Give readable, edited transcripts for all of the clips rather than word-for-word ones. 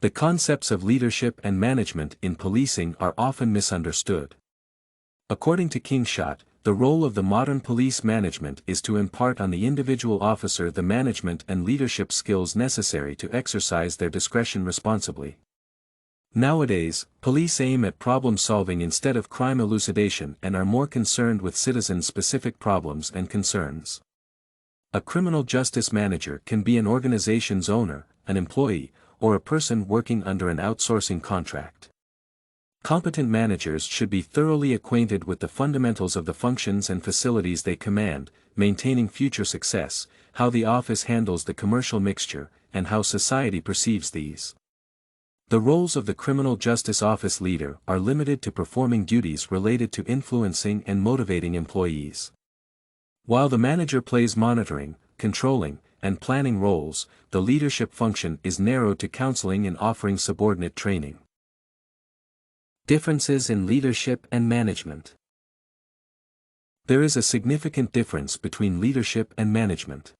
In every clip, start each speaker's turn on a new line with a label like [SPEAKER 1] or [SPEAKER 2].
[SPEAKER 1] The concepts of leadership and management in policing are often misunderstood. According to Kingshott, the role of the modern police management is to impart on the individual officer the management and leadership skills necessary to exercise their discretion responsibly. Nowadays, police aim at problem-solving instead of crime elucidation and are more concerned with citizen-specific problems and concerns. A criminal justice manager can be an organization's owner, an employee, or a person working under an outsourcing contract. Competent managers should be thoroughly acquainted with the fundamentals of the functions and facilities they command, maintaining future success, how the office handles the commercial mixture, and how society perceives these. The roles of the criminal justice office leader are limited to performing duties related to influencing and motivating employees. While the manager plays monitoring, controlling, and planning roles, the leadership function is narrowed to counseling and offering subordinate training. Differences in leadership and management. There is a significant difference between leadership and management.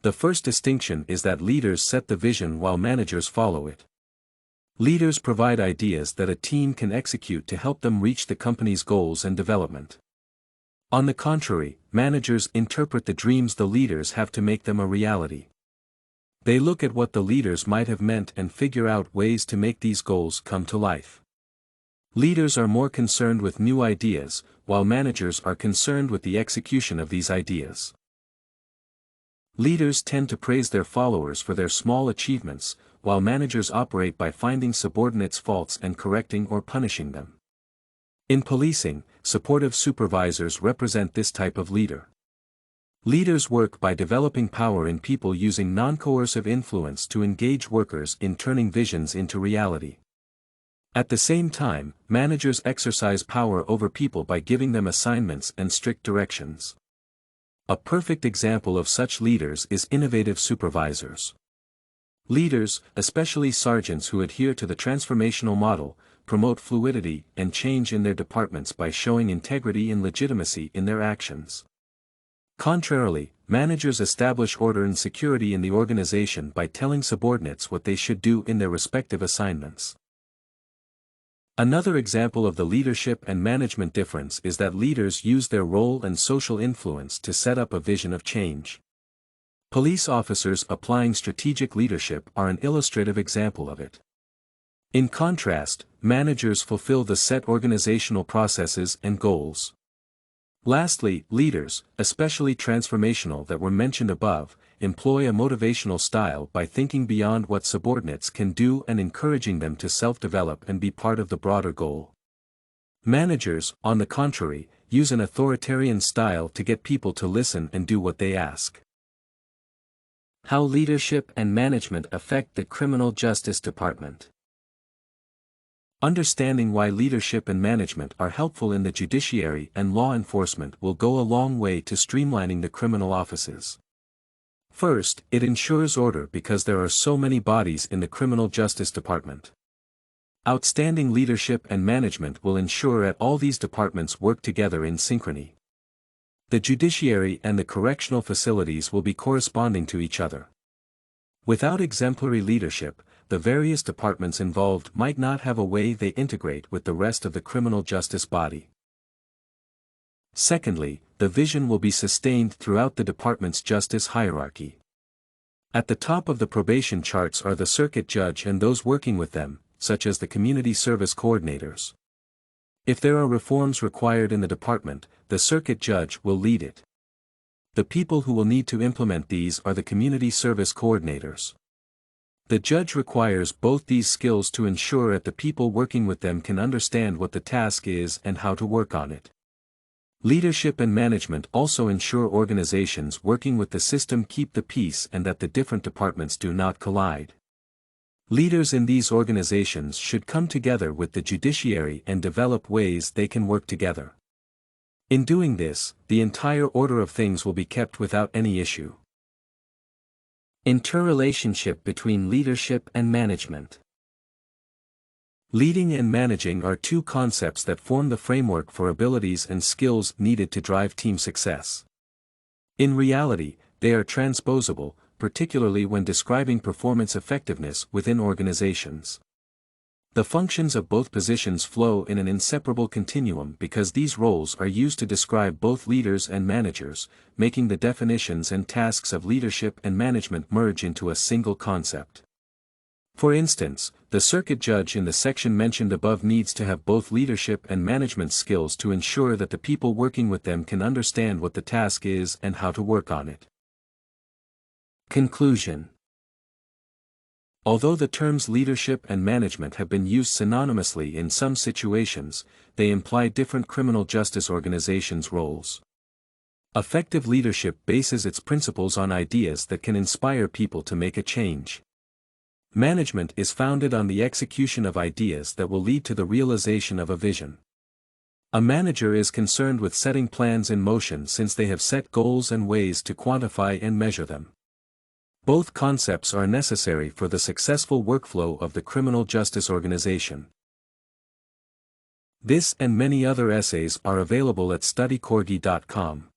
[SPEAKER 1] The first distinction is that leaders set the vision while managers follow it. Leaders provide ideas that a team can execute to help them reach the company's goals and development. On the contrary, managers interpret the dreams the leaders have to make them a reality. They look at what the leaders might have meant and figure out ways to make these goals come to life. Leaders are more concerned with new ideas, while managers are concerned with the execution of these ideas. Leaders tend to praise their followers for their small achievements, while managers operate by finding subordinates' faults and correcting or punishing them. In policing, supportive supervisors represent this type of leader. Leaders work by developing power in people using non-coercive influence to engage workers in turning visions into reality. At the same time, managers exercise power over people by giving them assignments and strict directions. A perfect example of such leaders is innovative supervisors. Leaders, especially sergeants who adhere to the transformational model, promote fluidity and change in their departments by showing integrity and legitimacy in their actions. Contrarily, managers establish order and security in the organization by telling subordinates what they should do in their respective assignments. Another example of the leadership and management difference is that leaders use their role and social influence to set up a vision of change. Police officers applying strategic leadership are an illustrative example of it. In contrast, managers fulfill the set organizational processes and goals. Lastly, leaders, especially transformational that were mentioned above, employ a motivational style by thinking beyond what subordinates can do and encouraging them to self-develop and be part of the broader goal. Managers, on the contrary, use an authoritarian style to get people to listen and do what they ask. How leadership and management affect the criminal justice department. Understanding why leadership and management are helpful in the judiciary and law enforcement will go a long way to streamlining the criminal offices. First, it ensures order because there are so many bodies in the criminal justice department. Outstanding leadership and management will ensure that all these departments work together in synchrony. The judiciary and the correctional facilities will be corresponding to each other. Without exemplary leadership, the various departments involved might not have a way they integrate with the rest of the criminal justice body. Secondly, the vision will be sustained throughout the department's justice hierarchy. At the top of the probation charts are the circuit judge and those working with them, such as the community service coordinators. If there are reforms required in the department, the circuit judge will lead it. The people who will need to implement these are the community service coordinators. The judge requires both these skills to ensure that the people working with them can understand what the task is and how to work on it. Leadership and management also ensure organizations working with the system keep the peace and that the different departments do not collide. Leaders in these organizations should come together with the judiciary and develop ways they can work together. In doing this, the entire order of things will be kept without any issue. Interrelationship between leadership and management. Leading and managing are two concepts that form the framework for abilities and skills needed to drive team success. In reality, they are transposable, particularly when describing performance effectiveness within organizations. The functions of both positions flow in an inseparable continuum because these roles are used to describe both leaders and managers, making the definitions and tasks of leadership and management merge into a single concept. For instance, the circuit judge in the section mentioned above needs to have both leadership and management skills to ensure that the people working with them can understand what the task is and how to work on it. Conclusion. Although the terms leadership and management have been used synonymously in some situations, they imply different criminal justice organizations' roles. Effective leadership bases its principles on ideas that can inspire people to make a change. Management is founded on the execution of ideas that will lead to the realization of a vision. A manager is concerned with setting plans in motion since they have set goals and ways to quantify and measure them. Both concepts are necessary for the successful workflow of the criminal justice organization. This and many other essays are available at studycorgi.com.